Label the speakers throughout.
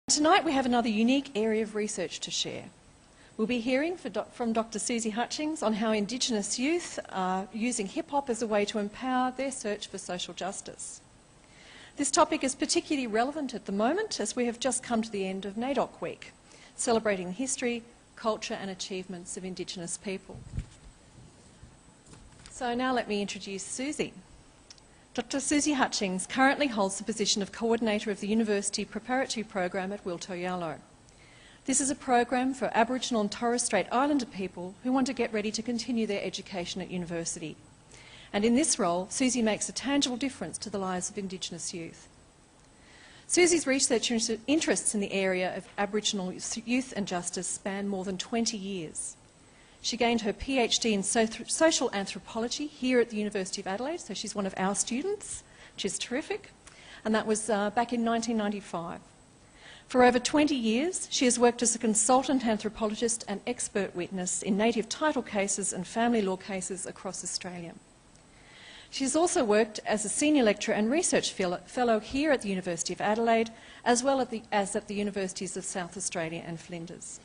Speaker 1: Tonight we have another unique area of research to share. We'll be hearing from Dr. Susie Hutchins on how Indigenous youth are using hip-hop as a way to empower their search for social justice. This topic is particularly relevant at the moment as we have just come to the end of NAIDOC Week, celebrating the history, culture and achievements of Indigenous people. So now let me introduce Susie. Dr. Susie Hutchins currently holds the position of Coordinator of the University Preparatory Program at Wilto-Yallow. This is a program for Aboriginal and Torres Strait Islander people who want to get ready to continue their education at university. And in this role, Susie makes a tangible difference to the lives of Indigenous youth. Susie's research interests in the area of Aboriginal youth and justice span more than 20 years. She gained her PhD in social anthropology here at the University of Adelaide, so she's one of our students, which is terrific, and that was back in 1995. For over 20 years, she has worked as a consultant anthropologist and expert witness in native title cases and family law cases across Australia. She has also worked as a senior lecturer and research fellow here at the University of Adelaide, as well as at the universities of South Australia and Flinders.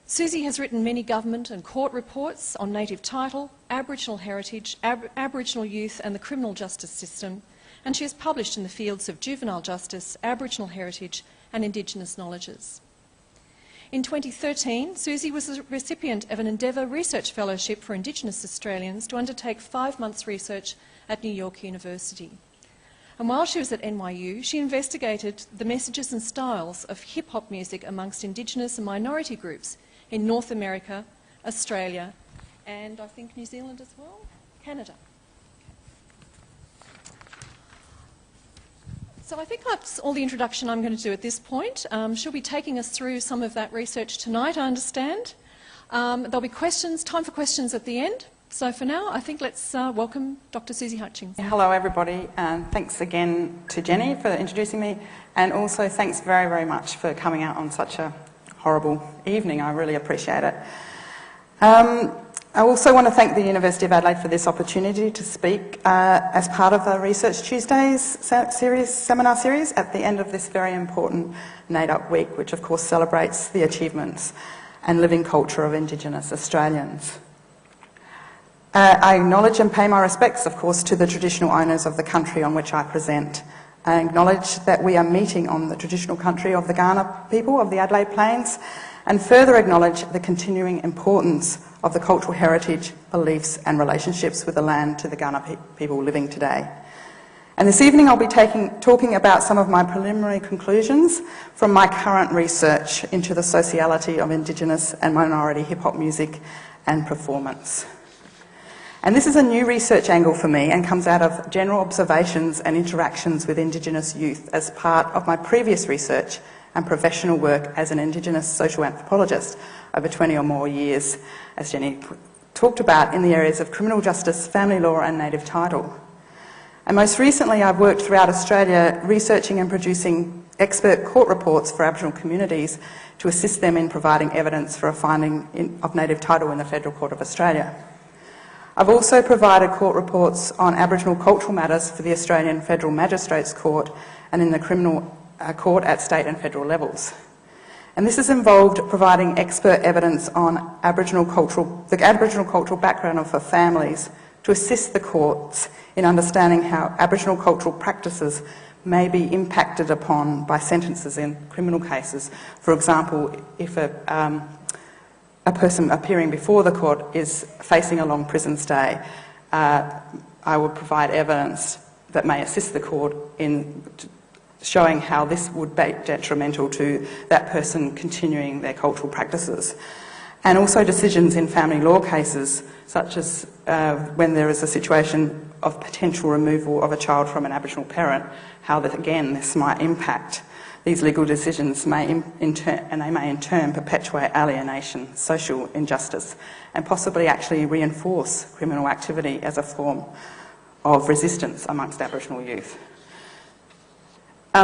Speaker 1: Susie has written many government and court reports on native title, Aboriginal heritage, Aboriginal youth and the criminal justice system, and she has published in the fields of juvenile justice, Aboriginal heritage and Indigenous knowledges. In 2013, Susie was a recipient of an Endeavour Research Fellowship for Indigenous Australians to undertake 5 months research at New York University. And while she was at NYU, she investigated the messages and styles of hip-hop music amongst Indigenous and minority groups in North America, Australia, and I think New Zealand as well, Canada. So I think that's all the introduction I'm going to do at this point. She'll be taking us through some of that research tonight, I understand. There'll be questions, time for questions at the end. So for now, I think let's welcome Dr. Susie Hutchins.
Speaker 2: Hello everybody, and thanks again to Jenny for introducing me, and also thanks very, very much for coming out on such a horrible evening. I really appreciate it. I also want to thank the University of Adelaide for this opportunity to speak as part of the Research Tuesdays seminar series at the end of this very important NAIDOC week, which of course celebrates the achievements and living culture of Indigenous Australians. I acknowledge and pay my respects, of course, to the traditional owners of the country on which I present. I acknowledge that we are meeting on the traditional country of the Kaurna people of the Adelaide Plains, and further acknowledge the continuing importance of the cultural heritage, beliefs and relationships with the land to the Kaurna people living today. And this evening I'll be talking about some of my preliminary conclusions from my current research into the sociality of Indigenous and minority hip-hop music and performance. And this is a new research angle for me and comes out of general observations and interactions with Indigenous youth as part of my previous research and professional work as an Indigenous social anthropologist over 20 or more years, as Jenny talked about, in the areas of criminal justice, family law and native title. And most recently I've worked throughout Australia researching and producing expert court reports for Aboriginal communities to assist them in providing evidence for a finding of native title in the Federal Court of Australia. I've also provided court reports on Aboriginal cultural matters for the Australian Federal Magistrates Court and in the Criminal Court at state and federal levels. And this has involved providing expert evidence on the Aboriginal cultural background of the families to assist the courts in understanding how Aboriginal cultural practices may be impacted upon by sentences in criminal cases. For example, if a person appearing before the court is facing a long prison stay, I would provide evidence that may assist the court in showing how this would be detrimental to that person continuing their cultural practices. And also decisions in family law cases, such as when there is a situation of potential removal of a child from an Aboriginal parent, how that, again, this might impact these legal decisions may in turn perpetuate alienation, social injustice, and possibly actually reinforce criminal activity as a form of resistance amongst Aboriginal youth.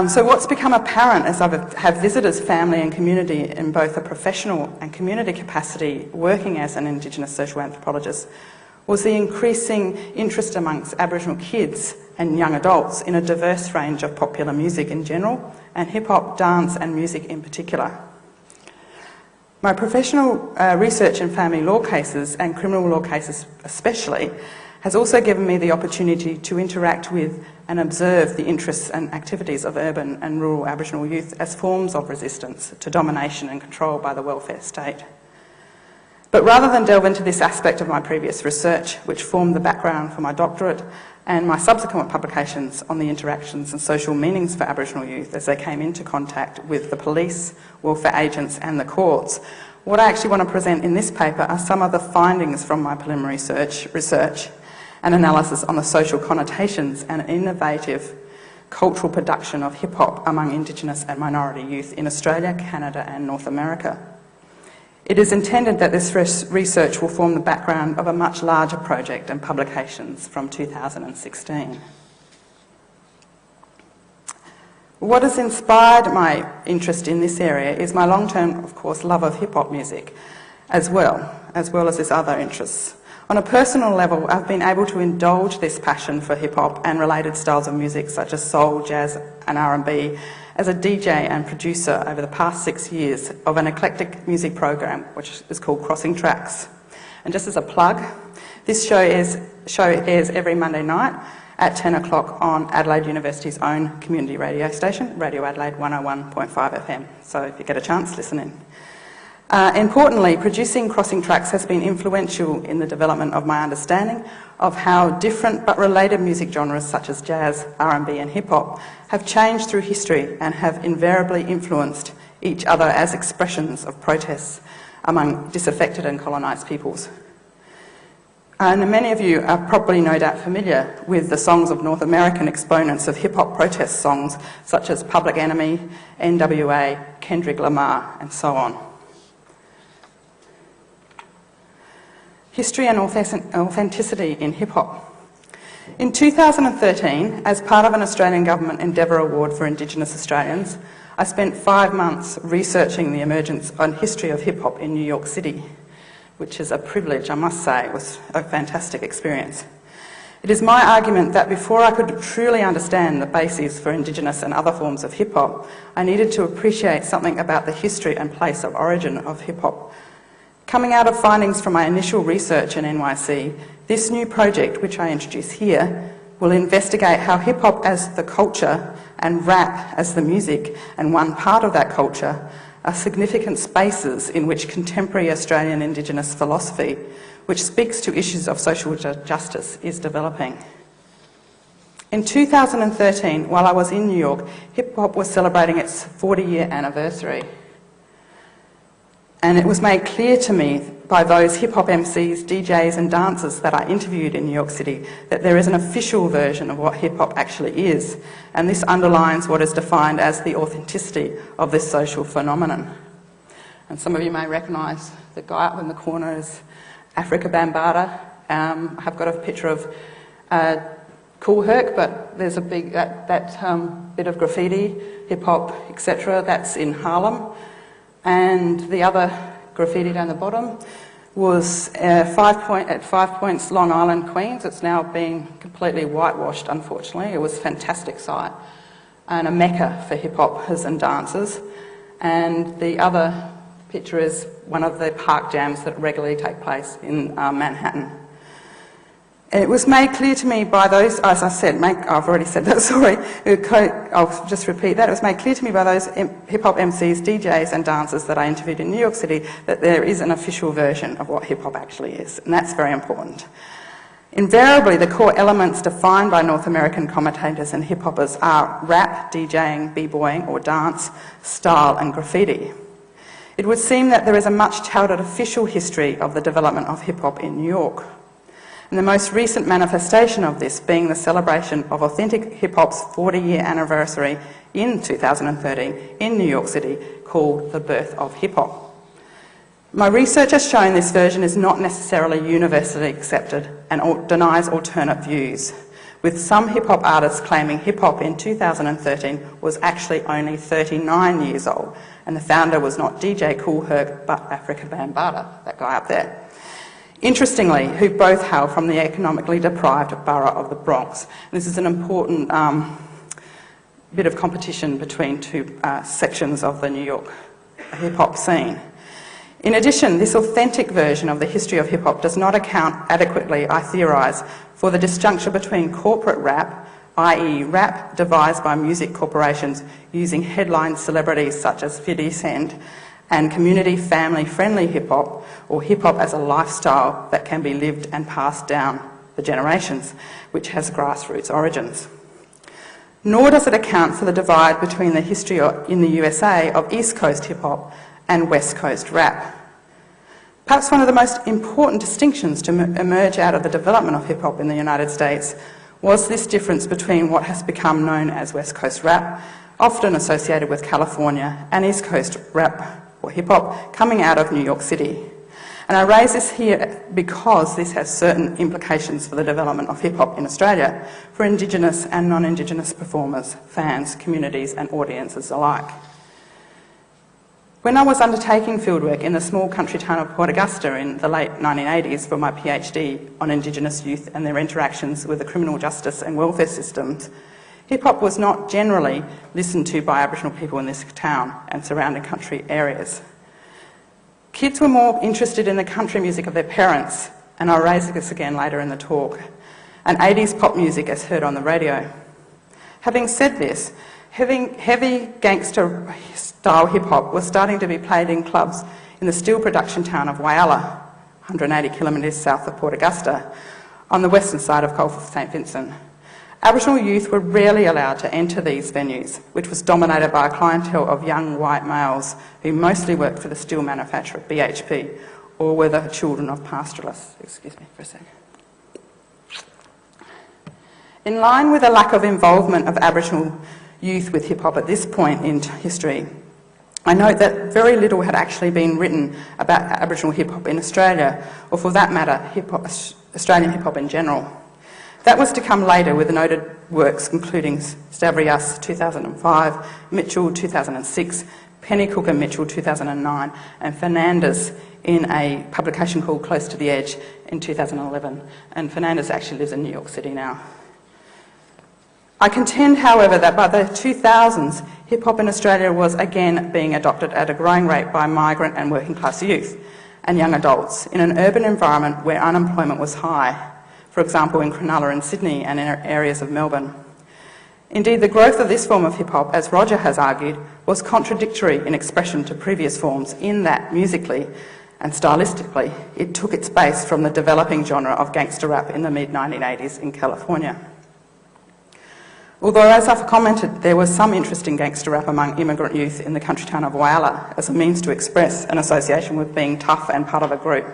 Speaker 2: So what's become apparent as I have visitors, family and community in both a professional and community capacity working as an Indigenous social anthropologist was the increasing interest amongst Aboriginal kids and young adults in a diverse range of popular music in general, and hip-hop, dance and music in particular. My professional research in family law cases and criminal law cases especially has also given me the opportunity to interact with and observe the interests and activities of urban and rural Aboriginal youth as forms of resistance to domination and control by the welfare state. But rather than delve into this aspect of my previous research, which formed the background for my doctorate and my subsequent publications on the interactions and social meanings for Aboriginal youth as they came into contact with the police, welfare agents and the courts, what I actually want to present in this paper are some of the findings from my preliminary research and analysis on the social connotations and innovative cultural production of hip-hop among Indigenous and minority youth in Australia, Canada and North America. It is intended that this research will form the background of a much larger project and publications from 2016. What has inspired my interest in this area is my long-term, of course, love of hip-hop music as well as its other interests. On a personal level, I've been able to indulge this passion for hip-hop and related styles of music such as soul, jazz and R&B as a DJ and producer over the past 6 years of an eclectic music program which is called Crossing Tracks. And just as a plug, this show airs every Monday night at 10 o'clock on Adelaide University's own community radio station, Radio Adelaide 101.5 FM. So if you get a chance, listen in. Importantly, producing Crossing Tracks has been influential in the development of my understanding of how different but related music genres such as jazz, R&B and hip-hop have changed through history and have invariably influenced each other as expressions of protests among disaffected and colonised peoples. And many of you are probably no doubt familiar with the songs of North American exponents of hip-hop protest songs such as Public Enemy, NWA, Kendrick Lamar and so on. History and authenticity in hip-hop. In 2013, as part of an Australian Government Endeavour Award for Indigenous Australians, I spent 5 months researching the emergence and history of hip-hop in New York City, which is a privilege, I must say. It was a fantastic experience. It is my argument that before I could truly understand the bases for Indigenous and other forms of hip-hop, I needed to appreciate something about the history and place of origin of hip-hop. Coming out of findings from my initial research in NYC, this new project, which I introduce here, will investigate how hip-hop as the culture and rap as the music and one part of that culture are significant spaces in which contemporary Australian Indigenous philosophy, which speaks to issues of social justice, is developing. In 2013, while I was in New York, hip-hop was celebrating its 40-year anniversary. And it was made clear to me by those hip-hop MCs, DJs and dancers that I interviewed in New York City that there is an official version of what hip-hop actually is, and this underlines what is defined as the authenticity of this social phenomenon. And some of you may recognise the guy up in the corner is Africa Bambaataa. I have got a picture of Cool Herc, but there's a big bit of graffiti, hip-hop, etc. That's in Harlem. And the other graffiti down the bottom was at 5 Points, Long Island, Queens. It's now been completely whitewashed, unfortunately. It was a fantastic site and a mecca for hip-hoppers and dancers. And the other picture is one of the park jams that regularly take place in Manhattan. It was made clear to me by those, as I said, I've already said that, sorry, I'll just repeat that. It was made clear to me by those hip-hop MCs, DJs and dancers that I interviewed in New York City that there is an official version of what hip-hop actually is, and that's very important. Invariably, the core elements defined by North American commentators and hip-hoppers are rap, DJing, b-boying or dance, style and graffiti. It would seem that there is a much touted official history of the development of hip-hop in New York. And the most recent manifestation of this being the celebration of authentic hip-hop's 40-year anniversary in 2013 in New York City, called The Birth of Hip-Hop. My research has shown this version is not necessarily universally accepted and denies alternate views, with some hip-hop artists claiming hip-hop in 2013 was actually only 39 years old, and the founder was not DJ Kool Herc, but Africa Bambaataa, that guy up there. Interestingly, who both hail from the economically deprived borough of the Bronx. This is an important bit of competition between two sections of the New York hip-hop scene. In addition, this authentic version of the history of hip-hop does not account adequately, I theorise, for the disjuncture between corporate rap, i.e. rap devised by music corporations using headline celebrities such as 50 Cent, and community, family-friendly hip-hop, or hip-hop as a lifestyle that can be lived and passed down the generations, which has grassroots origins. Nor does it account for the divide between the history in the USA of East Coast hip-hop and West Coast rap. Perhaps one of the most important distinctions to emerge out of the development of hip-hop in the United States was this difference between what has become known as West Coast rap, often associated with California, and East Coast rap or hip-hop coming out of New York City. And I raise this here because this has certain implications for the development of hip-hop in Australia for Indigenous and non-Indigenous performers, fans, communities and audiences alike. When I was undertaking fieldwork in the small country town of Port Augusta in the late 1980s for my PhD on Indigenous youth and their interactions with the criminal justice and welfare systems, hip-hop was not generally listened to by Aboriginal people in this town and surrounding country areas. Kids were more interested in the country music of their parents, and I'll raise this again later in the talk, and 80s pop music as heard on the radio. Having said this, heavy gangster-style hip-hop was starting to be played in clubs in the steel production town of Whyalla, 180 kilometres south of Port Augusta, on the western side of Gulf of St Vincent. Aboriginal youth were rarely allowed to enter these venues, which was dominated by a clientele of young white males who mostly worked for the steel manufacturer BHP or were the children of pastoralists. Excuse me for a second. In line with a lack of involvement of Aboriginal youth with hip-hop at this point in history, I note that very little had actually been written about Aboriginal hip-hop in Australia, or for that matter, Australian hip-hop in general. That was to come later with noted works including Stavrias 2005, Mitchell 2006, Penny Cook and Mitchell 2009, and Fernandez in a publication called Close to the Edge in 2011. And Fernandez actually lives in New York City now. I contend, however, that by the 2000s, hip-hop in Australia was again being adopted at a growing rate by migrant and working class youth and young adults in an urban environment where unemployment was high, for example in Cronulla in Sydney and in areas of Melbourne. Indeed, the growth of this form of hip-hop, as Roger has argued, was contradictory in expression to previous forms in that musically and stylistically it took its base from the developing genre of gangster rap in the mid-1980s in California. Although, as I've commented, there was some interest in gangster rap among immigrant youth in the country town of Whyalla as a means to express an association with being tough and part of a group.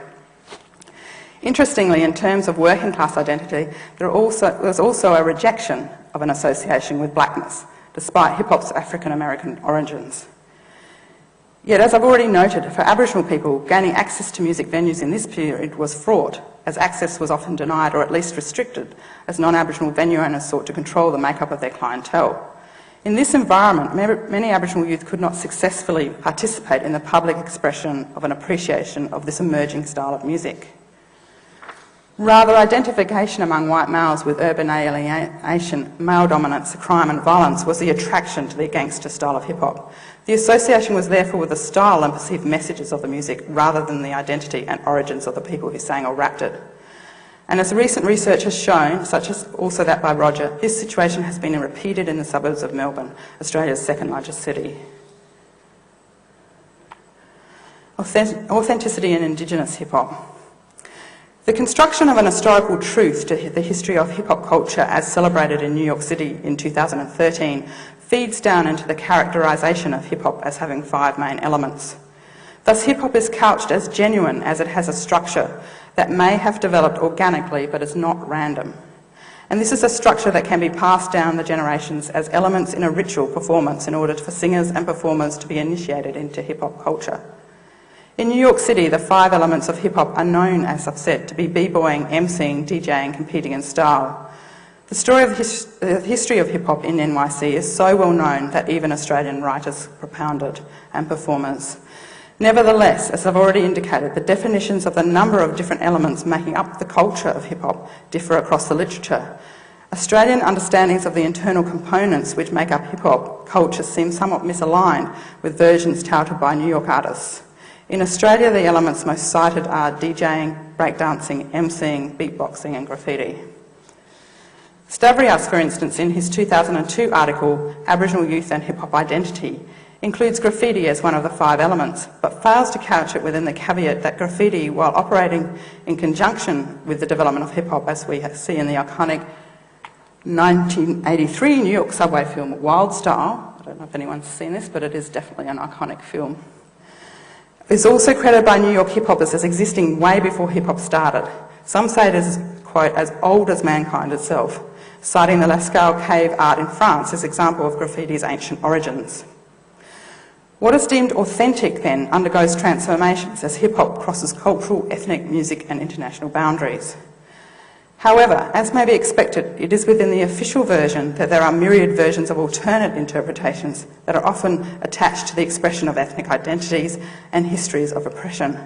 Speaker 2: Interestingly, in terms of working class identity, there was also a rejection of an association with blackness, despite hip-hop's African-American origins. Yet, as I've already noted, for Aboriginal people, gaining access to music venues in this period was fraught, as access was often denied or at least restricted, as non-Aboriginal venue owners sought to control the makeup of their clientele. In this environment, many Aboriginal youth could not successfully participate in the public expression of an appreciation of this emerging style of music. Rather, identification among white males with urban alienation, male dominance, crime and violence was the attraction to the gangster style of hip-hop. The association was therefore with the style and perceived messages of the music rather than the identity and origins of the people who sang or rapped it. And as recent research has shown, such as also that by Roger, this situation has been repeated in the suburbs of Melbourne, Australia's second largest city. Authenticity in Indigenous hip-hop. The construction of an historical truth to the history of hip-hop culture as celebrated in New York City in 2013 feeds down into the characterisation of hip-hop as having 5 main elements. Thus, hip-hop is couched as genuine as it has a structure that may have developed organically but is not random. And this is a structure that can be passed down the generations as elements in a ritual performance in order for singers and performers to be initiated into hip-hop culture. In New York City, the 5 elements of hip-hop are known, as I've said, to be b-boying, emceeing, DJing, competing in style. The story of the history of hip-hop in NYC is so well known that even Australian writers propound it and performers. Nevertheless, as I've already indicated, the definitions of the number of different elements making up the culture of hip-hop differ across the literature. Australian understandings of the internal components which make up hip-hop culture seem somewhat misaligned with versions touted by New York artists. In Australia, the elements most cited are DJing, breakdancing, MCing, beatboxing and graffiti. Stavrias, for instance, in his 2002 article, Aboriginal Youth and Hip-Hop Identity, includes graffiti as one of the 5 elements, but fails to couch it within the caveat that graffiti, while operating in conjunction with the development of hip-hop, as we see in the iconic 1983 New York subway film Wild Style, I don't know if anyone's seen this, but it is definitely an iconic film, is also credited by New York hip-hoppers as existing way before hip-hop started. Some say it is, quote, as old as mankind itself, citing the Lascaux cave art in France as example of graffiti's ancient origins. What is deemed authentic, then, undergoes transformations as hip-hop crosses cultural, ethnic, music and international boundaries. However, as may be expected, it is within the official version that there are myriad versions of alternate interpretations that are often attached to the expression of ethnic identities and histories of oppression.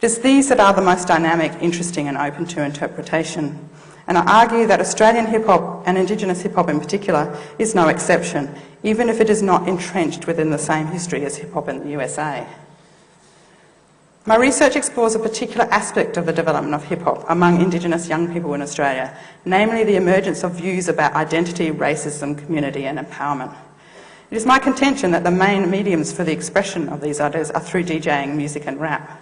Speaker 2: It is these that are the most dynamic, interesting and open to interpretation. And I argue that Australian hip-hop, and Indigenous hip-hop in particular, is no exception, even if it is not entrenched within the same history as hip-hop in the USA. My research explores a particular aspect of the development of hip-hop among Indigenous young people in Australia, namely the emergence of views about identity, racism, community and empowerment. It is my contention that the main mediums for the expression of these ideas are through DJing, music and rap.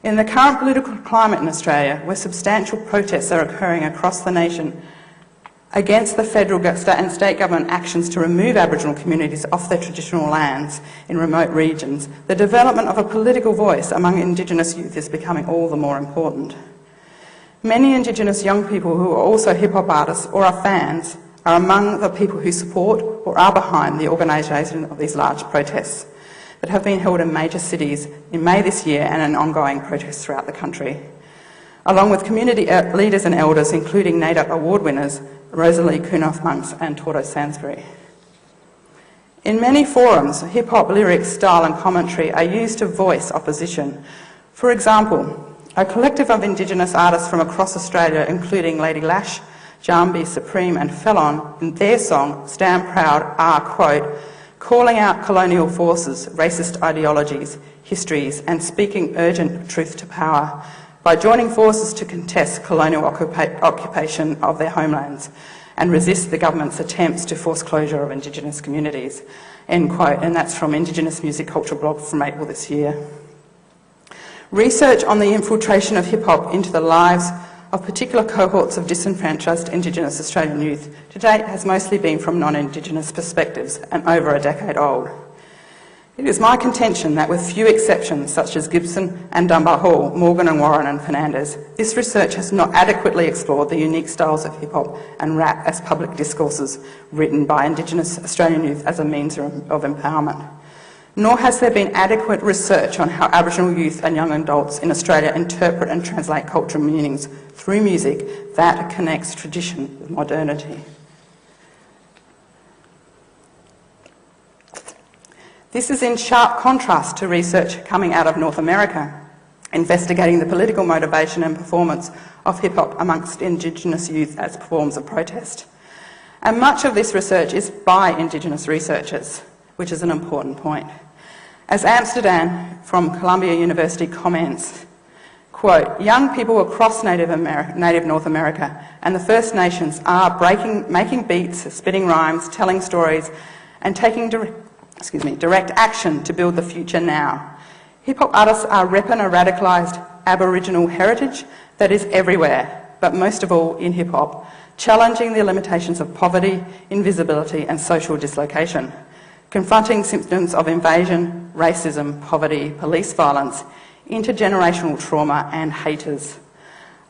Speaker 2: In the current political climate in Australia, where substantial protests are occurring across the nation against the federal and state government actions to remove Aboriginal communities off their traditional lands in remote regions, the development of a political voice among Indigenous youth is becoming all the more important. Many Indigenous young people who are also hip-hop artists or are fans are among the people who support or are behind the organisation of these large protests that have been held in major cities in May this year and in ongoing protests throughout the country, along with community leaders and elders, including NAIDOC award winners Rosalie Kunoth-Monks and Tordo Sansbury. In many forums, hip-hop lyrics, style and commentary are used to voice opposition. For example, a collective of Indigenous artists from across Australia, including Lady Lash, Jambi, Supreme and Felon, in their song Stand Proud are, quote, calling out colonial forces, racist ideologies, histories and speaking urgent truth to power by joining forces to contest colonial occupation of their homelands and resist the government's attempts to force closure of Indigenous communities, end quote, and that's from Indigenous Music Culture blog from April this year. Research on the infiltration of hip-hop into the lives of particular cohorts of disenfranchised Indigenous Australian youth to date has mostly been from non-Indigenous perspectives and over a decade old. It is my contention that with few exceptions, such as Gibson and Dunbar Hall, Morgan and Warren and Fernandez, this research has not adequately explored the unique styles of hip-hop and rap as public discourses written by Indigenous Australian youth as a means of empowerment. Nor has there been adequate research on how Aboriginal youth and young adults in Australia interpret and translate cultural meanings through music that connects tradition with modernity. This is in sharp contrast to research coming out of North America, investigating the political motivation and performance of hip-hop amongst Indigenous youth as forms of protest. And much of this research is by Indigenous researchers, which is an important point. As Amsterdam from Columbia University comments, quote, young people across native North America and the First Nations are making beats, spitting rhymes, telling stories and taking direct action to build the future now. Hip-hop artists are repping a radicalised Aboriginal heritage that is everywhere, but most of all in hip-hop, challenging the limitations of poverty, invisibility and social dislocation, confronting symptoms of invasion, racism, poverty, police violence, intergenerational trauma and haters.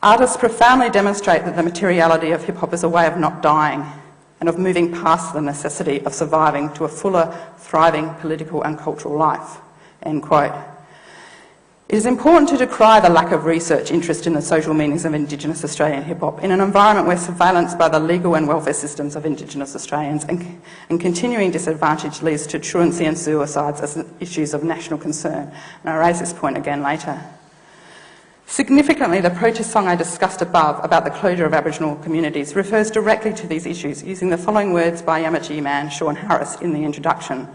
Speaker 2: Artists profoundly demonstrate that the materiality of hip-hop is a way of not dying and of moving past the necessity of surviving to a fuller, thriving political and cultural life, end quote. It is important to decry the lack of research interest in the social meanings of Indigenous Australian hip-hop in an environment where surveillance by the legal and welfare systems of Indigenous Australians and continuing disadvantage leads to truancy and suicides as issues of national concern. And I'll raise this point again later. Significantly, the protest song I discussed above about the closure of Aboriginal communities refers directly to these issues, using the following words by Yamatji man Sean Harris in the introduction.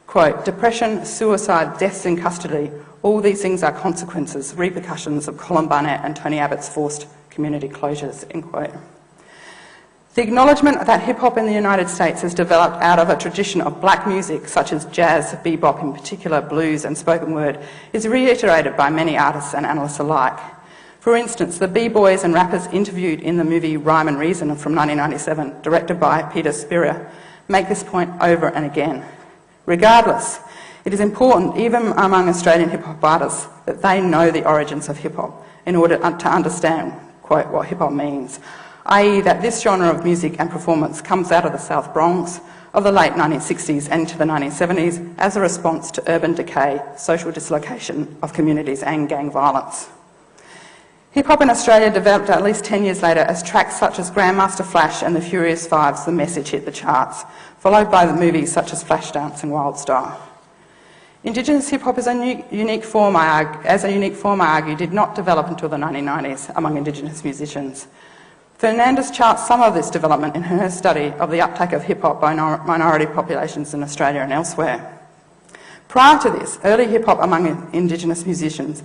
Speaker 2: Quote, depression, suicide, deaths in custody, all these things are consequences, repercussions of Colin Barnett and Tony Abbott's forced community closures, end quote. The acknowledgement that hip-hop in the United States has developed out of a tradition of black music, such as jazz, bebop in particular, blues and spoken word, is reiterated by many artists and analysts alike. For instance, the b-boys and rappers interviewed in the movie Rhyme and Reason from 1997, directed by Peter Spira, make this point over and again. Regardless, it is important, even among Australian hip-hop artists, that they know the origins of hip-hop in order to understand, quote, what hip-hop means, i.e. that this genre of music and performance comes out of the South Bronx of the late 1960s and into the 1970s as a response to urban decay, social dislocation of communities and gang violence. Hip-hop in Australia developed at least 10 years later as tracks such as Grandmaster Flash and the Furious Five's The Message hit the charts, followed by the movies such as Flashdance and Wildstar. Indigenous hip-hop as a unique form, I argue, did not develop until the 1990s among Indigenous musicians. Fernandez charts some of this development in her study of the uptake of hip-hop by minority populations in Australia and elsewhere. Prior to this, early hip-hop among Indigenous musicians,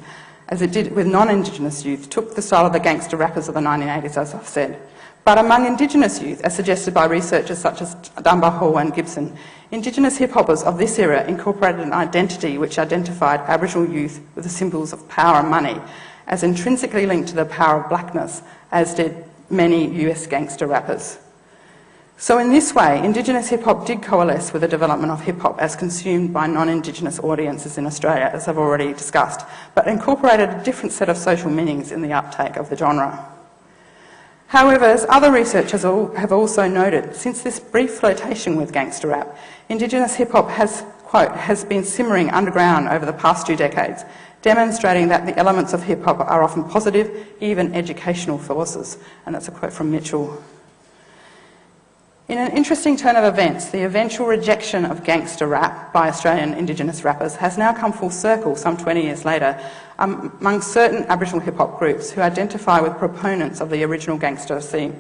Speaker 2: as it did with non-Indigenous youth, took the style of the gangster rappers of the 1980s, as I've said. But among Indigenous youth, as suggested by researchers such as Dunbar Hall and Gibson, Indigenous hip-hoppers of this era incorporated an identity which identified Aboriginal youth with the symbols of power and money as intrinsically linked to the power of blackness, as did many US gangster rappers. So in this way, Indigenous hip-hop did coalesce with the development of hip-hop as consumed by non-Indigenous audiences in Australia, as I've already discussed, but incorporated a different set of social meanings in the uptake of the genre. However, as other researchers have also noted, since this brief flirtation with gangster rap, Indigenous hip-hop has, quote, has been simmering underground over the past 2 decades, demonstrating that the elements of hip-hop are often positive, even educational forces. And that's a quote from Mitchell. In an interesting turn of events, the eventual rejection of gangster rap by Australian Indigenous rappers has now come full circle some 20 years later among certain Aboriginal hip-hop groups who identify with proponents of the original gangster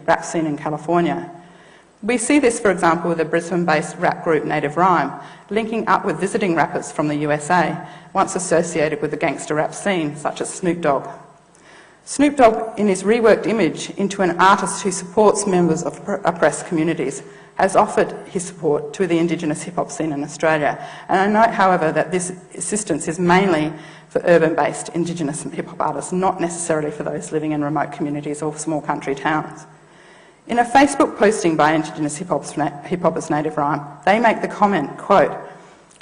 Speaker 2: rap scene in California. We see this, for example, with the Brisbane-based rap group Native Rhyme, linking up with visiting rappers from the USA, once associated with the gangster rap scene, such as Snoop Dogg. Snoop Dogg, in his reworked image into an artist who supports members of oppressed communities, has offered his support to the Indigenous hip-hop scene in Australia. And I note, however, that this assistance is mainly for urban-based Indigenous hip-hop artists, not necessarily for those living in remote communities or small country towns. In a Facebook posting by Indigenous hip-hoppers Native Rhyme, they make the comment, quote,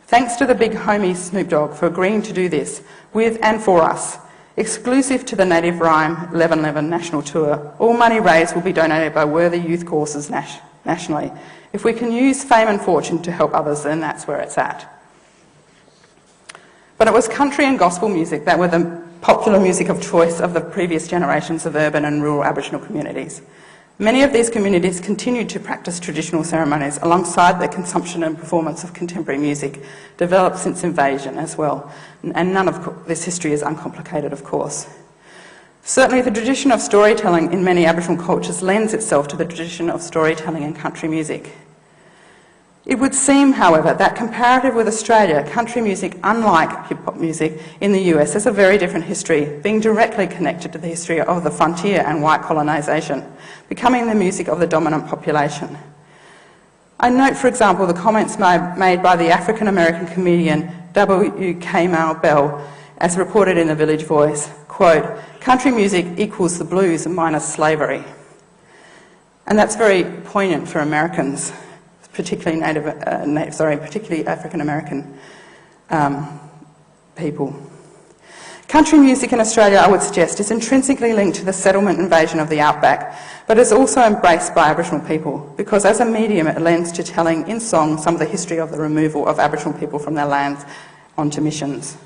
Speaker 2: "Thanks to the big homie Snoop Dogg for agreeing to do this with and for us. Exclusive to the Native Rhyme 1111 national tour, all money raised will be donated by worthy youth causes nationally. If we can use fame and fortune to help others, then that's where it's at." But it was country and gospel music that were the popular music of choice of the previous generations of urban and rural Aboriginal communities. Many of these communities continued to practice traditional ceremonies alongside the consumption and performance of contemporary music, developed since invasion as well. And none of this history is uncomplicated, of course. Certainly the tradition of storytelling in many Aboriginal cultures lends itself to the tradition of storytelling in country music. It would seem, however, that comparative with Australia, country music, unlike hip-hop music in the US, has a very different history, being directly connected to the history of the frontier and white colonisation, becoming the music of the dominant population. I note, for example, the comments made by the African-American comedian W.K. Bell, as reported in the Village Voice, quote, "Country music equals the blues minus slavery." And that's very poignant for Americans, particularly particularly African-American people. Country music in Australia, I would suggest, is intrinsically linked to the settlement invasion of the outback, but is also embraced by Aboriginal people because as a medium it lends to telling in song some of the history of the removal of Aboriginal people from their lands onto missions.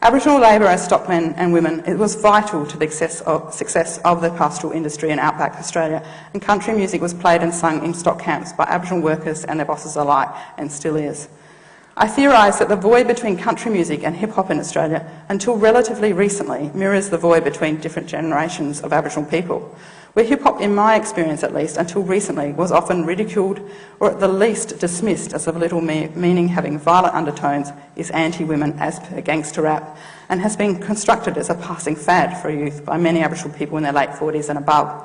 Speaker 2: Aboriginal labour as stockmen and women, it was vital to the success of the pastoral industry in outback Australia, and country music was played and sung in stock camps by Aboriginal workers and their bosses alike, and still is. I theorise that the void between country music and hip-hop in Australia, until relatively recently, mirrors the void between different generations of Aboriginal people, where hip-hop, in my experience at least, until recently, was often ridiculed or at the least dismissed as of little meaning, having violent undertones, is anti-women as per gangster rap, and has been constructed as a passing fad for youth by many Aboriginal people in their late 40s and above.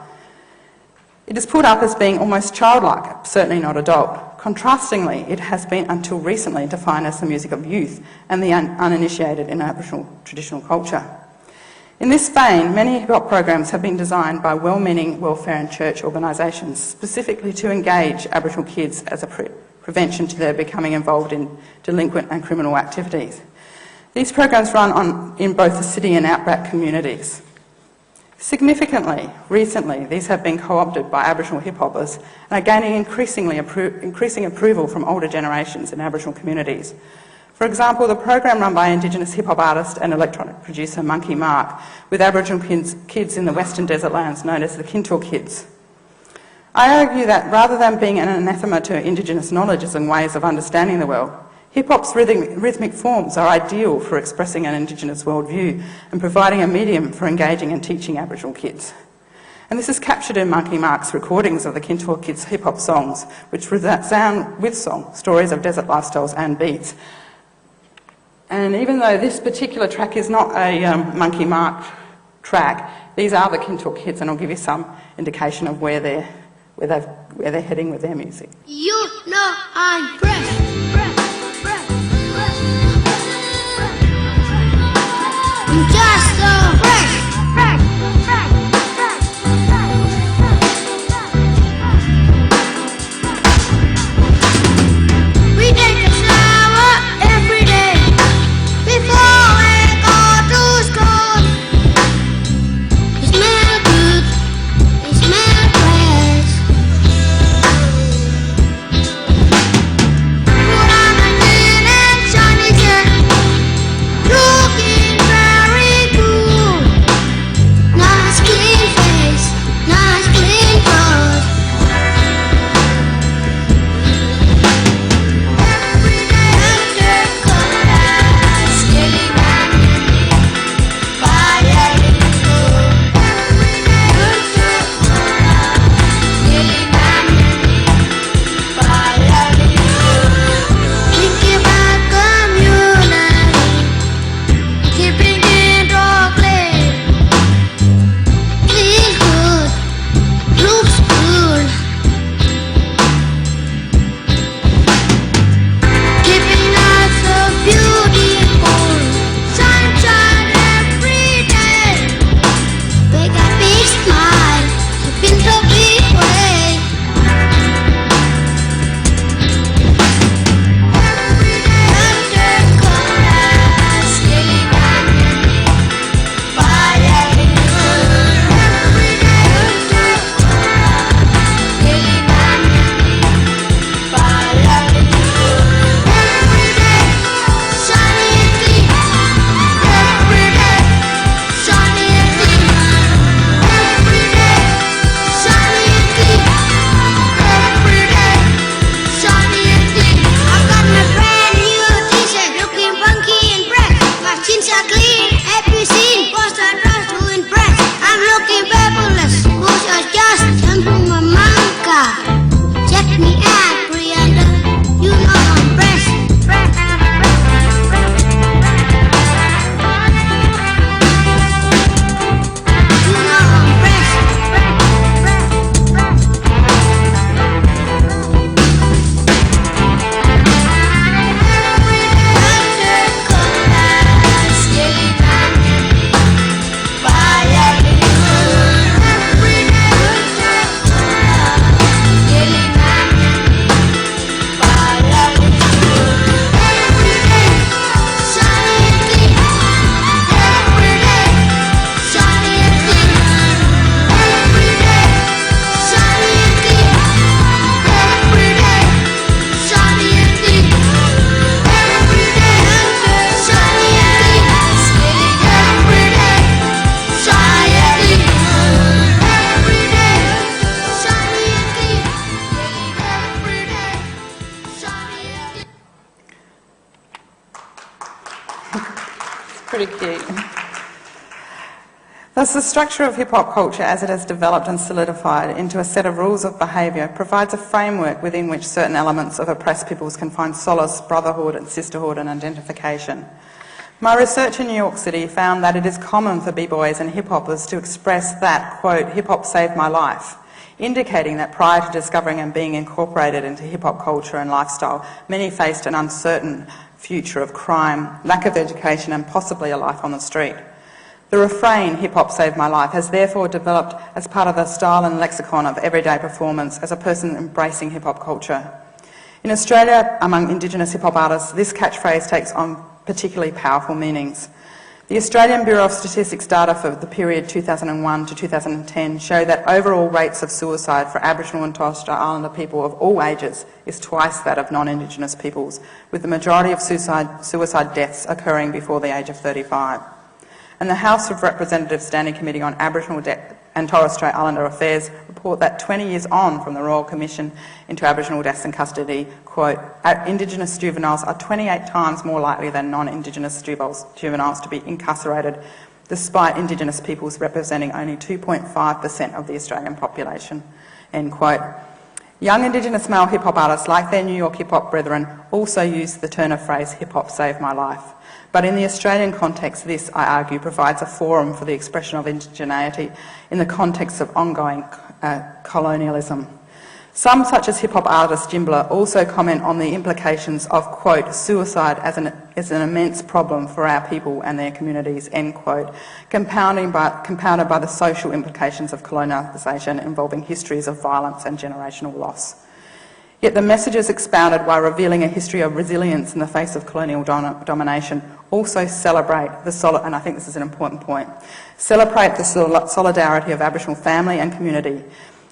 Speaker 2: It is put up as being almost childlike, certainly not adult. Contrastingly, it has been until recently defined as the music of youth and the uninitiated in Aboriginal traditional culture. In this vein, many hip-hop programs have been designed by well-meaning welfare and church organisations, specifically to engage Aboriginal kids as a prevention to their becoming involved in delinquent and criminal activities. These programs run in both the city and outback communities. Significantly, recently, these have been co-opted by Aboriginal hip-hoppers and are gaining increasing approval from older generations in Aboriginal communities. For example, the program run by Indigenous hip-hop artist and electronic producer Monkey Mark with Aboriginal kids in the Western Desert Lands known as the Kintor Kids. I argue that rather than being an anathema to Indigenous knowledges and ways of understanding the world, hip-hop's rhythmic forms are ideal for expressing an Indigenous worldview and providing a medium for engaging and teaching Aboriginal kids. And this is captured in Monkey Mark's recordings of the Kintor Kids hip-hop songs, which resound with song, stories of desert lifestyles and beats. And even though this particular track is not a Monkey Mark track, these are the Kintor Kids, and I'll give you some indication of where they're heading with their music.
Speaker 3: You know I'm fresh. I'm just so fresh. We take a shower every day before we go to school. We smell good, we smell fresh.
Speaker 2: It's pretty cute. Thus, the structure of hip-hop culture as it has developed and solidified into a set of rules of behaviour provides a framework within which certain elements of oppressed peoples can find solace, brotherhood and sisterhood and identification. My research in New York City found that it is common for b-boys and hip-hoppers to express that, quote, hip-hop saved my life, indicating that prior to discovering and being incorporated into hip-hop culture and lifestyle, many faced an uncertain future of crime, lack of education and possibly a life on the street. The refrain, hip-hop saved my life, has therefore developed as part of the style and lexicon of everyday performance as a person embracing hip-hop culture. In Australia, among Indigenous hip-hop artists, this catchphrase takes on particularly powerful meanings. The Australian Bureau of Statistics data for the period 2001 to 2010 show that overall rates of suicide for Aboriginal and Torres Strait Islander people of all ages is twice that of non-Indigenous peoples, with the majority of suicide deaths occurring before the age of 35. And the House of Representatives Standing Committee on Aboriginal and Torres Strait Islander Affairs report that 20 years on from the Royal Commission into Aboriginal Deaths in Custody, quote, Indigenous juveniles are 28 times more likely than non-Indigenous juveniles to be incarcerated, despite Indigenous peoples representing only 2.5% of the Australian population, end quote. Young Indigenous male hip-hop artists, like their New York hip-hop brethren, also use the turn of phrase, hip-hop saved my life. But in the Australian context, this, I argue, provides a forum for the expression of indigeneity in the context of ongoing colonialism. Some, such as hip-hop artist Jimbler, also comment on the implications of, quote, suicide as an immense problem for our people and their communities, end quote, compounded by the social implications of colonialisation involving histories of violence and generational loss. Yet the messages expounded while revealing a history of resilience in the face of colonial domination also celebrate and I think this is an important point, celebrate the solidarity of Aboriginal family and community.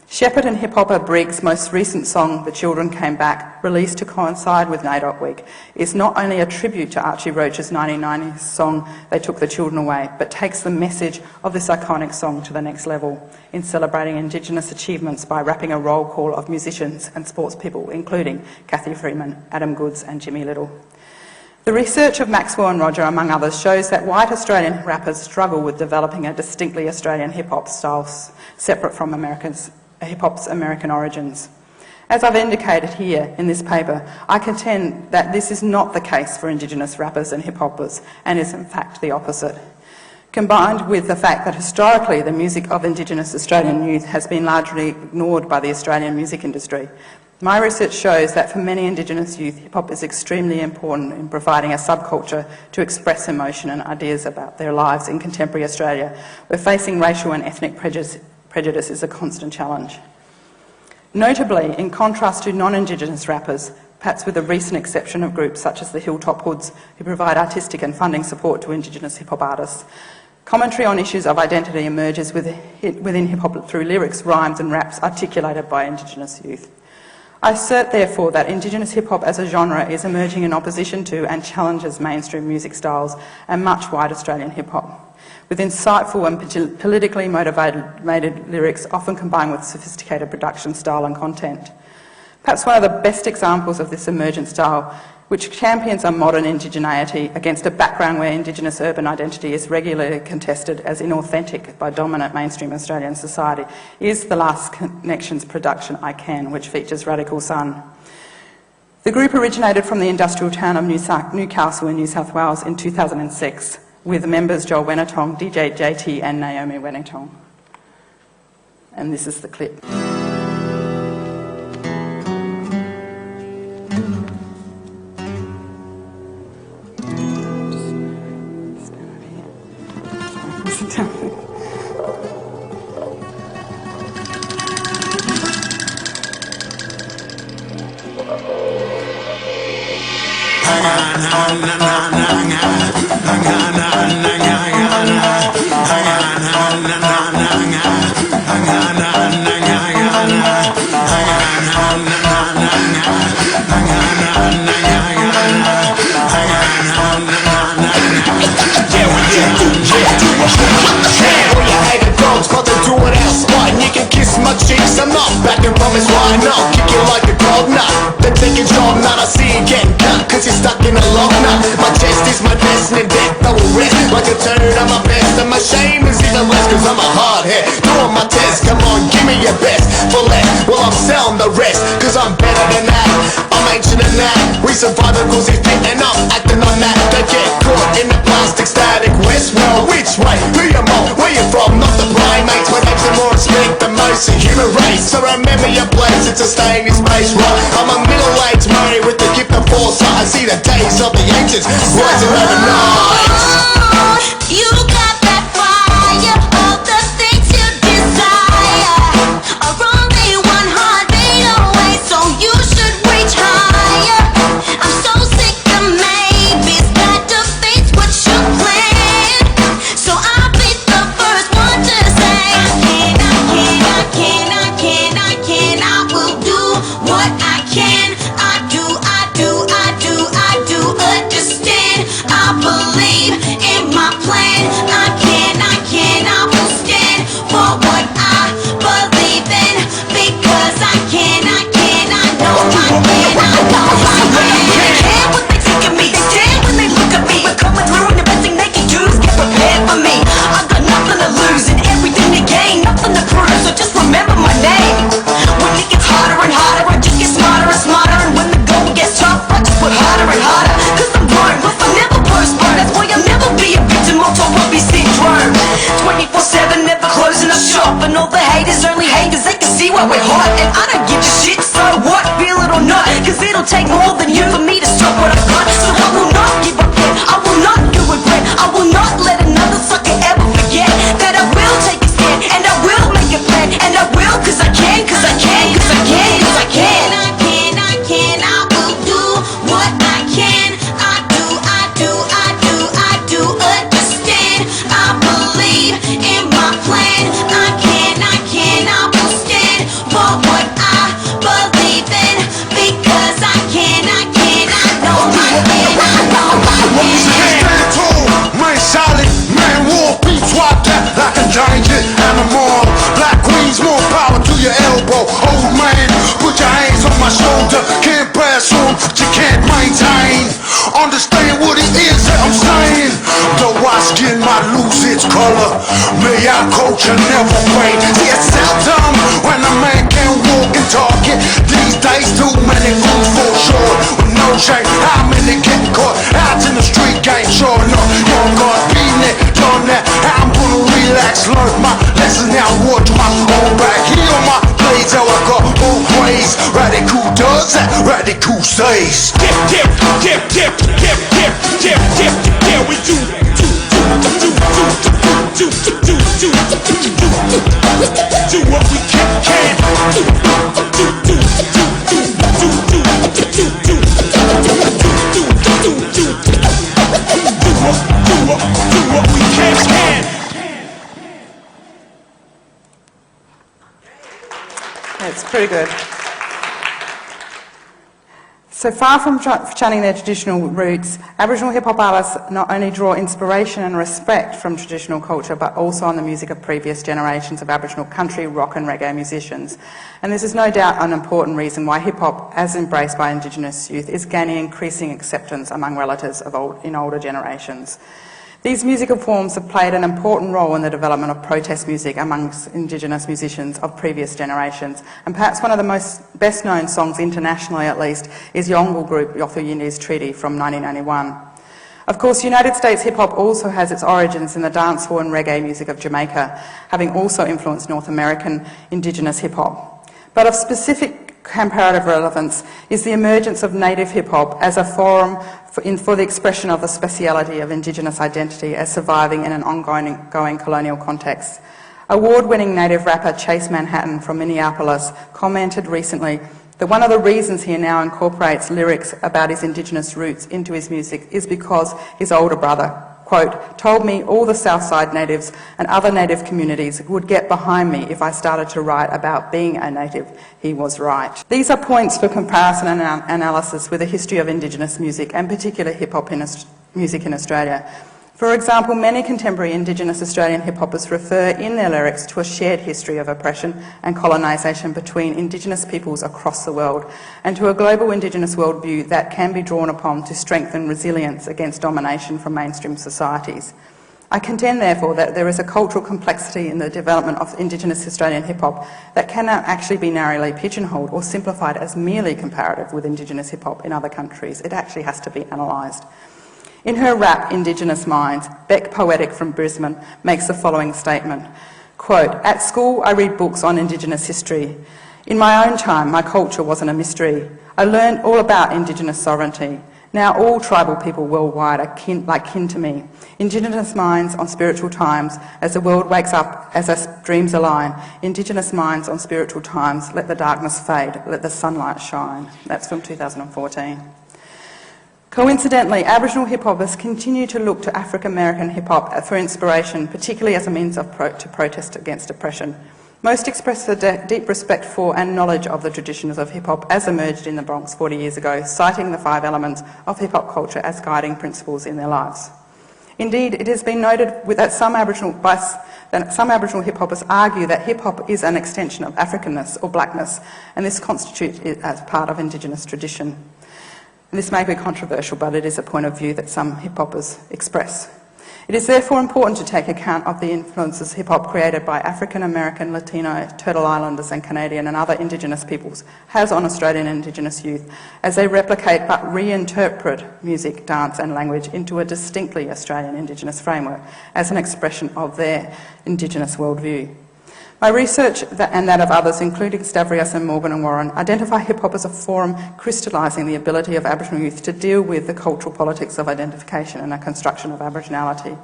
Speaker 2: Shepherd and hip-hopper Briggs' most recent song, The Children Came Back, released to coincide with NAIDOC Week, is not only a tribute to Archie Roach's 1990s song, They Took the Children Away, but takes the message of this iconic song to the next level in celebrating Indigenous achievements by rapping a roll call of musicians and sports people, including Cathy Freeman, Adam Goodes and Jimmy Little. The research of Maxwell and Roger, among others, shows that white Australian rappers struggle with developing a distinctly Australian hip-hop style separate from hip-hop's American origins. As I've indicated here in this paper, I contend that this is not the case for Indigenous rappers and hip-hoppers, and is in fact the opposite. Combined with the fact that historically the music of Indigenous Australian youth has been largely ignored by the Australian music industry, my research shows that for many Indigenous youth, hip-hop is extremely important in providing a subculture to express emotion and ideas about their lives in contemporary Australia, where facing racial and ethnic prejudice is a constant challenge. Notably, in contrast to non-Indigenous rappers, perhaps with the recent exception of groups such as the Hilltop Hoods, who provide artistic and funding support to Indigenous hip-hop artists, commentary on issues of identity emerges within hip-hop through lyrics, rhymes and raps articulated by Indigenous youth. I assert, therefore, that Indigenous hip-hop as a genre is emerging in opposition to and challenges mainstream music styles and much white Australian hip-hop, with insightful and politically motivated lyrics often combined with sophisticated production style and content. Perhaps one of the best examples of this emergent style, which champions a modern indigeneity against a background where Indigenous urban identity is regularly contested as inauthentic by dominant mainstream Australian society, is the Last Connections production I Can, which features Radical Sun. The group originated from the industrial town of Newcastle in New South Wales in 2006, with members Joel Wenitong, DJ JT and Naomi Wenitong. And this is the clip.
Speaker 4: I'm not backing promise, why not? Kick you like a cold nut, then take a job, not I see you getting cut, cause you're stuck in a long nut. My chest is my best listening death, I will rest like a turd on my best. And my shame is even less cause I'm a hardhead. Doing my test, come on, give me your best. For less, well I'm selling the rest, cause I'm better than that. I'm ancient than that. We survive it cause it's and I'm acting on that. They get caught in the plastic static west. Well, which way? Who you more? Where you from? Not the primates. My name's are more respect than most in human race. So remember your place, it's a staying in space, right? I'm a middle-aged Murray with the gift of foresight. I see the days of the ancients rising overnight.
Speaker 3: You got that fire, all the things you desire are only one heartbeat away, so you should reach higher. I'm so sick of maybes that defeats what you planned, so I'll be the first one to say I will do what I can. I do understand. I believe in my plan. I will stand for what I believe in, because I know I can what they think of me, they stand when they look at me. We're coming through and the best thing they can do is get prepared for me. I've got nothing to lose and everything to gain, nothing to prove, so just remember my name. When it gets harder and harder, I just get smarter and smarter, and when the going gets tough, I just work harder and harder, cause I'm grown, but I never postpone. That's why I'll never be a victim of Towabi syndrome. 24/7, never closing up shop, and all the haters only haters, they can see why we're hot. And I don't give a shit, so what, feel it or not, cause it'll take more than you for me to stop what I've got. So I will not give up yet, I will not do regret, I will not let another sucker ever forget that I will take a stand, and I will make a plan, and I will, cause I can, cause I can, cause I can, cause I can. I will do what I can. I do understand. I believe in my plan. I will stand for what I believe in, because I know I can.
Speaker 5: Stand tall, man solid, man war, beat swap that like a giant animal. Black queens, more power to your elbow. Old man, put your hands on my shoulder. Can't pass on what you can't maintain. Understand what it is that I'm saying. Though my skin might lose its color, may our culture never fade. See, it sounds dumb when a man can't walk and talk it. These days too many fools fall short with no shame. How many get caught out in the street game? Sure enough, young God beating it, done that. I'm gonna relax, learn my lesson now. Watch my own back, heal my blades. How I got both ways. Radical does that, radical says.
Speaker 6: Yeah, we do what we can. Do what we can.
Speaker 2: It's pretty good. So far from chanting their traditional roots, Aboriginal hip-hop artists not only draw inspiration and respect from traditional culture, but also on the music of previous generations of Aboriginal country, rock and reggae musicians. And this is no doubt an important reason why hip-hop, as embraced by Indigenous youth, is gaining increasing acceptance among relatives in older generations. These musical forms have played an important role in the development of protest music amongst Indigenous musicians of previous generations, and perhaps one of the best known songs internationally at least is Yolngu group Yothu Yindi's Treaty from 1991. Of course, United States hip-hop also has its origins in the dancehall and reggae music of Jamaica, having also influenced North American Indigenous hip-hop. But of specific comparative relevance is the emergence of native hip-hop as a forum for the expression of the speciality of Indigenous identity as surviving in an ongoing colonial context. Award-winning native rapper Chase Manhattan from Minneapolis commented recently that one of the reasons he now incorporates lyrics about his Indigenous roots into his music is because his older brother, quote, told me all the Southside natives and other native communities would get behind me if I started to write about being a native. He was right. These are points for comparison and analysis with the history of Indigenous music and particular hip-hop music in Australia. For example, many contemporary Indigenous Australian hip-hoppers refer in their lyrics to a shared history of oppression and colonisation between Indigenous peoples across the world, and to a global Indigenous worldview that can be drawn upon to strengthen resilience against domination from mainstream societies. I contend, therefore, that there is a cultural complexity in the development of Indigenous Australian hip-hop that cannot actually be narrowly pigeonholed or simplified as merely comparative with Indigenous hip-hop in other countries. It actually has to be analysed. In her rap, Indigenous Minds, Beck Poetic from Brisbane makes the following statement, quote, "At school I read books on Indigenous history. In my own time, my culture wasn't a mystery. I learned all about Indigenous sovereignty. Now all tribal people worldwide are kin to me. Indigenous minds on spiritual times, as the world wakes up, as our dreams align. Indigenous minds on spiritual times, let the darkness fade, let the sunlight shine." That's from 2014. Coincidentally, Aboriginal hip-hoppers continue to look to African-American hip-hop for inspiration, particularly as a means of to protest against oppression. Most express a deep respect for and knowledge of the traditions of hip-hop as emerged in the Bronx 40 years ago, citing the 5 elements of hip-hop culture as guiding principles in their lives. Indeed, it has been noted that some Aboriginal hip-hoppers argue that hip-hop is an extension of Africanness or blackness, and this constitutes it as part of Indigenous tradition. This may be controversial, but it is a point of view that some hip-hoppers express. It is therefore important to take account of the influences hip-hop created by African American, Latino, Turtle Islanders and Canadian and other Indigenous peoples has on Australian Indigenous youth as they replicate but reinterpret music, dance and language into a distinctly Australian Indigenous framework as an expression of their Indigenous worldview. My research and that of others, including Stavrios and Morgan and Warren, identify hip-hop as a forum crystallising the ability of Aboriginal youth to deal with the cultural politics of identification and a construction of Aboriginality.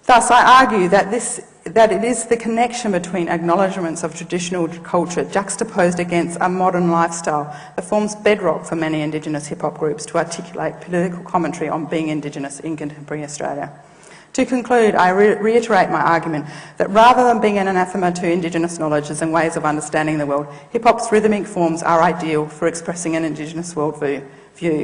Speaker 2: Thus, I argue that it is the connection between acknowledgements of traditional culture juxtaposed against a modern lifestyle that forms bedrock for many Indigenous hip-hop groups to articulate political commentary on being Indigenous in contemporary Australia. To conclude, I reiterate my argument that rather than being an anathema to Indigenous knowledges and ways of understanding the world, hip-hop's rhythmic forms are ideal for expressing an Indigenous worldview,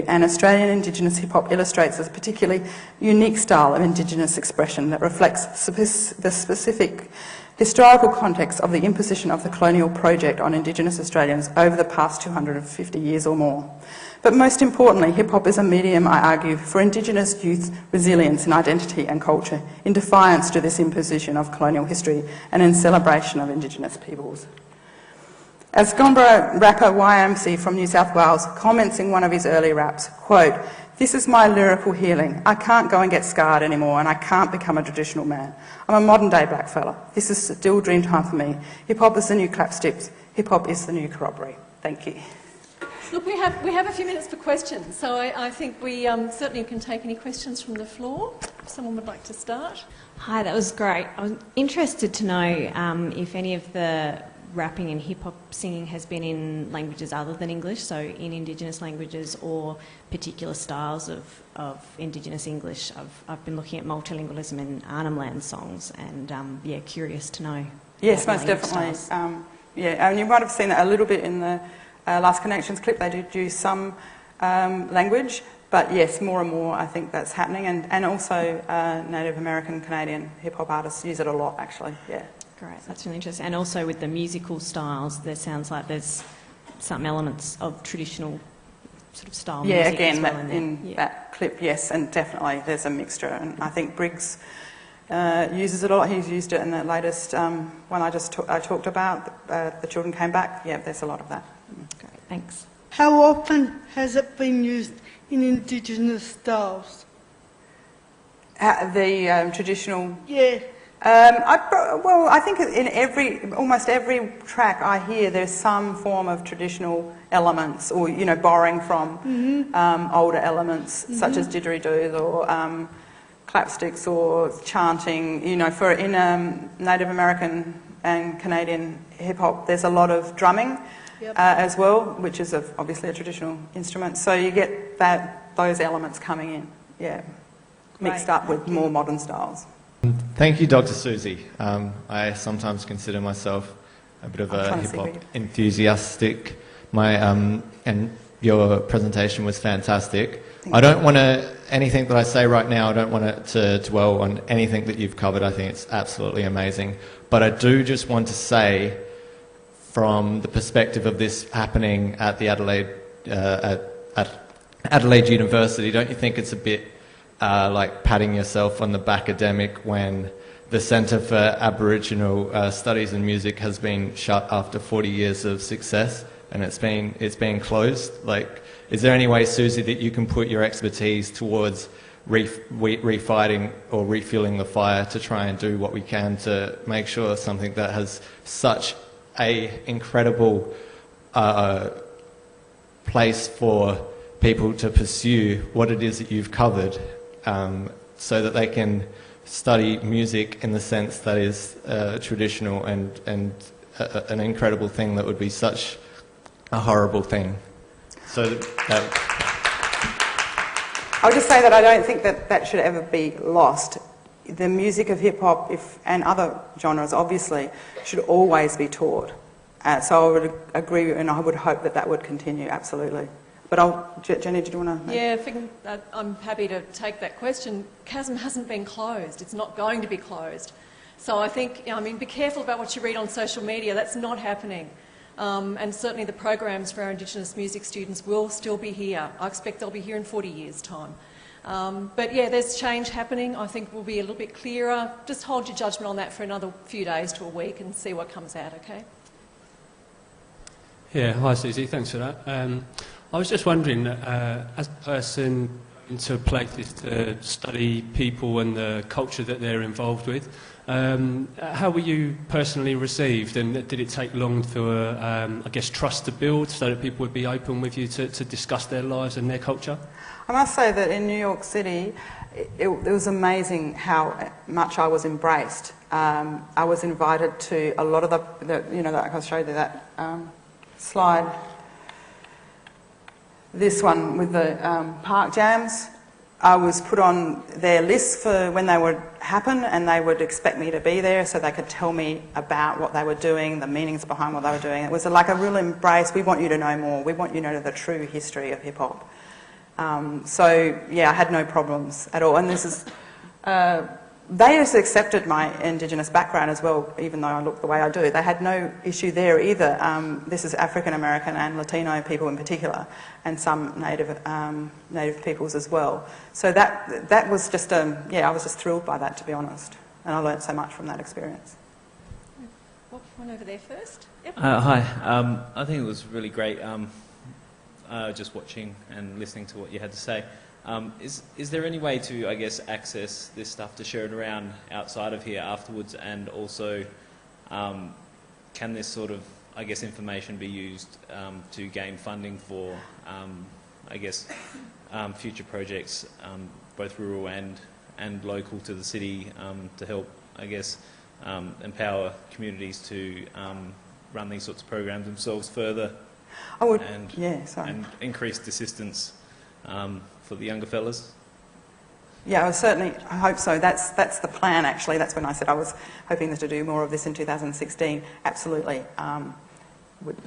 Speaker 2: and Australian Indigenous hip-hop illustrates a particularly unique style of Indigenous expression that reflects the specific historical context of the imposition of the colonial project on Indigenous Australians over the past 250 years or more. But most importantly, hip-hop is a medium, I argue, for Indigenous youth resilience in identity and culture, in defiance to this imposition of colonial history and in celebration of Indigenous peoples. As Gombra rapper YMC from New South Wales comments in one of his early raps, quote, "This is my lyrical healing. I can't go and get scarred anymore and I can't become a traditional man. I'm a modern day black fella. This is still dream time for me. Hip-hop is the new clapsticks. Hip-hop is the new corroboree." Thank you.
Speaker 1: Look, we have a few minutes for questions, so I think we certainly can take any questions from the floor. If someone would like to start.
Speaker 7: Hi, that was great. I was interested to know if any of the rapping and hip-hop singing has been in languages other than English, so in Indigenous languages or particular styles of Indigenous English. I've been looking at multilingualism in Arnhem Land songs and, yeah, curious to know.
Speaker 2: Yes, most definitely. And you might have seen that a little bit in the Last Connections clip. They did use some language, but yes, more and more I think that's happening, and also Native American, Canadian hip-hop artists use it a lot, actually, yeah.
Speaker 7: Great, that's really interesting. And also with the musical styles, there sounds like there's some elements of traditional sort of style music as well in there.
Speaker 2: That clip, yes, and definitely there's a mixture, and I think Briggs uses it a lot. He's used it in the latest one I talked about, The Children Came Back. Yeah, there's a lot of that.
Speaker 7: Great, thanks.
Speaker 8: How often has it been used in Indigenous styles?
Speaker 2: The traditional...
Speaker 8: Yeah.
Speaker 2: I think in almost every track I hear there's some form of traditional elements, or borrowing from older elements such as didgeridoos or clapsticks or chanting. For in Native American and Canadian hip hop, there's a lot of drumming as well, which is obviously a traditional instrument. So you get those elements coming in, mixed up with more modern styles.
Speaker 9: Thank you, Dr. Susie. I sometimes consider myself a bit of a hip-hop enthusiastic. And your presentation was fantastic. I don't want to anything that I say right now, I don't want it to dwell on anything that you've covered. I think it's absolutely amazing. But I do just want to say, from the perspective of this happening at the Adelaide Adelaide University, don't you think it's a bit like patting yourself on the back academic when the Centre for Aboriginal Studies and Music has been shut after 40 years of success, and it's been closed? Like, is there any way, Susie, that you can put your expertise towards refighting or refueling the fire to try and do what we can to make sure something that has such a incredible place for people to pursue what it is that you've covered, so that they can study music in the sense that is traditional and an incredible thing that would be such a horrible thing? So
Speaker 2: I'll just say that I don't think that should ever be lost. The music of hip-hop and other genres, obviously, should always be taught. So I would agree, and I would hope that would continue, absolutely. But Jenny, did you want to?
Speaker 1: Yeah, I'm happy to take that question. Chasm hasn't been closed. It's not going to be closed. So I think, be careful about what you read on social media. That's not happening. And certainly the programs for our Indigenous music students will still be here. I expect they'll be here in 40 years' time. But yeah, there's change happening. I think we'll be a little bit clearer. Just hold your judgment on that for another few days to a week and see what comes out, okay?
Speaker 10: Yeah, hi Susie, thanks for that. I was just wondering, as a person into places to study people and the culture that they're involved with, how were you personally received, and did it take long for, I guess, trust to build so that people would be open with you to discuss their lives and their culture?
Speaker 2: I must say that in New York City, it was amazing how much I was embraced. I was invited to a lot of like I showed you that slide. This one with the park jams. I was put on their list for when they would happen, and they would expect me to be there so they could tell me about what they were doing, the meanings behind what they were doing. It was like a real embrace. We want you to know more. We want you to know the true history of hip-hop. So, yeah, I had no problems at all. And this is... they just accepted my Indigenous background as well, even though I look the way I do. They had no issue there either. This is African American and Latino people in particular, and some Native peoples as well. So that was just, I was just thrilled by that, to be honest. And I learnt so much from that experience.
Speaker 1: One over there first. Yep.
Speaker 11: Hi. I think it was really great just watching and listening to what you had to say. Is there any way to, I guess, access this stuff to share it around outside of here afterwards, and also can this sort of, I guess, information be used to gain funding for, I guess, future projects, both rural and local to the city, to help, I guess, empower communities to run these sorts of programs themselves further?
Speaker 2: I would,
Speaker 11: and increased assistance for the younger fellas?
Speaker 2: Yeah, I hope so. That's the plan, actually. That's when I said I was hoping to do more of this in 2016. Absolutely.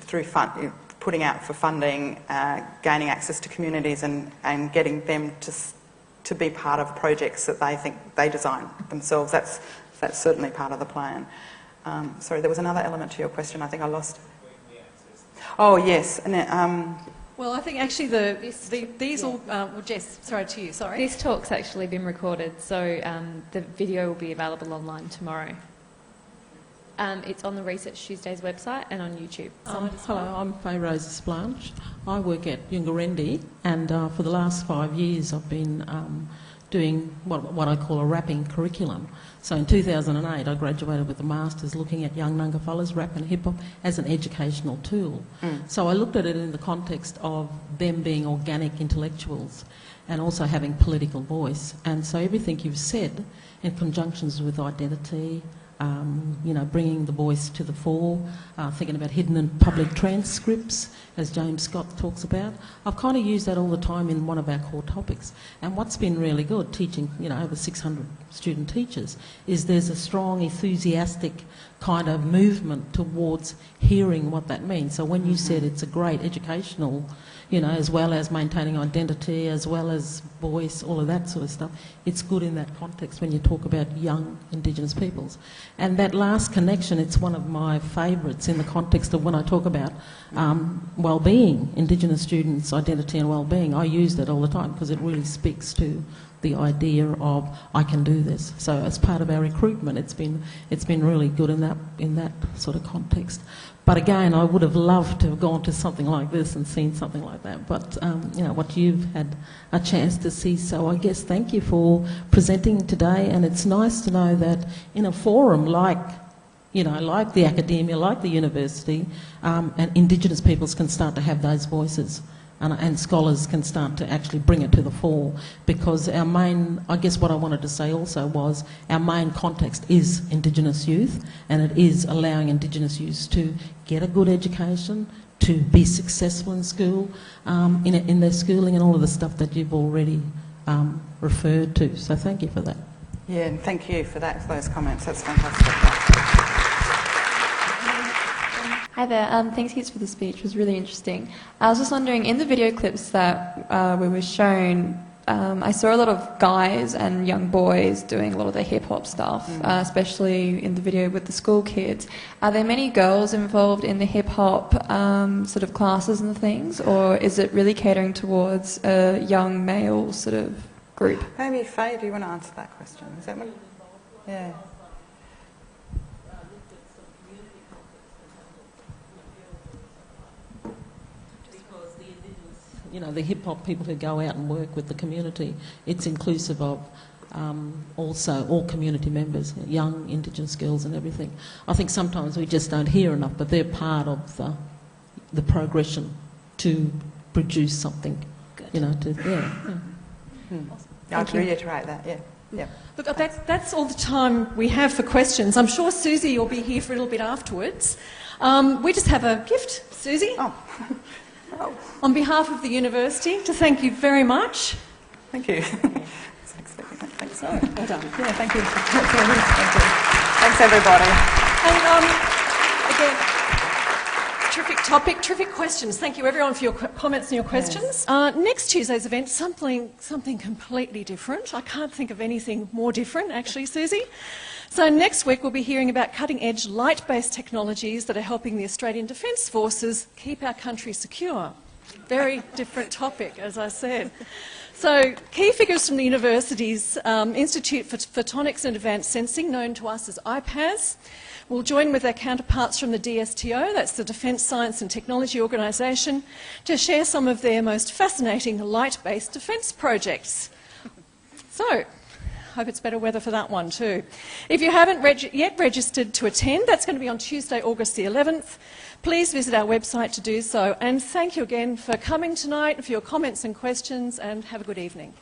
Speaker 2: Through putting out for funding, gaining access to communities and getting them to be part of projects that they think they design themselves. That's certainly part of the plan. Sorry, there was another element to your question. I think I lost. Oh, yes. And,
Speaker 1: well, I think actually these all... Jess, sorry to you, sorry.
Speaker 12: This talk's actually been recorded, so the video will be available online tomorrow. It's on the Research Tuesdays website and on YouTube.
Speaker 13: Hello, I'm Faye Roses Blanche. I work at Yungarendi, and for the last 5 years I've been doing what I call a rapping curriculum. So in 2008 I graduated with a Masters looking at young Nunga fellas, rap and hip-hop as an educational tool. So I looked at it in the context of them being organic intellectuals and also having political voice. And so everything you've said in conjunctions with identity, bringing the voice to the fore, thinking about hidden and public transcripts, as James Scott talks about. I've kind of used that all the time in one of our core topics. And what's been really good, teaching, over 600 student teachers, is there's a strong, enthusiastic kind of movement towards hearing what that means. So when you said it's a great educational, you know, as well as maintaining identity, as well as voice, all of that sort of stuff, it's good in that context when you talk about young Indigenous peoples. And that last connection, it's one of my favourites in the context of when I talk about well-being, Indigenous students' identity and well-being. I use that all the time because it really speaks to the idea of I can do this. So as part of our recruitment, it's been really good in that sort of context. But again, I would have loved to have gone to something like this and seen something like that. But you know, what you've had a chance to see. So I guess thank you for presenting today. And it's nice to know that in a forum like, you know, like the academia, like the university, and Indigenous peoples can start to have those voices. And scholars can start to actually bring it to the fore, because our main, I guess what I wanted to say also was, our main context is Indigenous youth, and it is allowing Indigenous youth to get a good education, to be successful in school, in their schooling and all of the stuff that you've already referred to. So thank you for that.
Speaker 2: Yeah, and thank you for those comments. That's fantastic.
Speaker 12: Hi there, thanks heaps for the speech, it was really interesting. I was just wondering, in the video clips that we were shown, I saw a lot of guys and young boys doing a lot of the hip-hop stuff, especially in the video with the school kids. Are there many girls involved in the hip-hop sort of classes and things, or is it really catering towards a young male sort of group?
Speaker 2: Maybe Faye, do you want to answer that question? Is that what? Yeah.
Speaker 13: You know, the hip-hop people who go out and work with the community, it's inclusive of also all community members, young Indigenous girls and everything. I think sometimes we just don't hear enough, but they're part of the progression to produce something, you know, to,
Speaker 2: I'd reiterate that, yeah.
Speaker 1: Look, that's all the time we have for questions. I'm sure Susie will be here for a little bit afterwards. We just have a gift, Susie. On behalf of the university, to thank you very much.
Speaker 2: Thank you.
Speaker 1: Thanks. Well done.
Speaker 2: Yeah, thank you. Thanks, everybody.
Speaker 1: And again, terrific topic, terrific questions. Thank you, everyone, for your comments and your questions. Yes. Next Tuesday's event, something completely different. I can't think of anything more different, actually, Susie. So next week we'll be hearing about cutting-edge light-based technologies that are helping the Australian Defence Forces keep our country secure. Very different topic, as I said. So key figures from the university's Institute for Photonics and Advanced Sensing, known to us as IPAS, will join with their counterparts from the DSTO, that's the Defence Science and Technology Organisation, to share some of their most fascinating light-based defence projects. So, hope it's better weather for that one too. If you haven't yet registered to attend, that's going to be on Tuesday, August the 11th. Please visit our website to do so. And thank you again for coming tonight, for your comments and questions, and have a good evening.